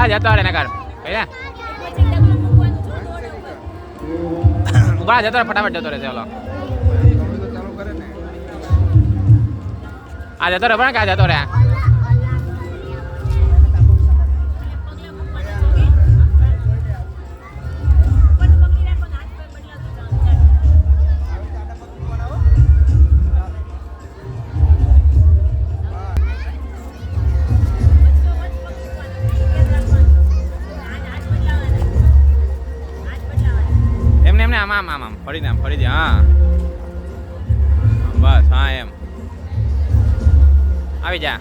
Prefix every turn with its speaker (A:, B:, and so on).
A: ઉભા જતો રહે નકર ઉભા જતો રહે ફટાફટ જતો રહે ચાલો આ જતો રહે પણ ક્યાં જતો રહે એમને આમ ફરીને આમ ફરી દે હા બસ હા એમ આવી જા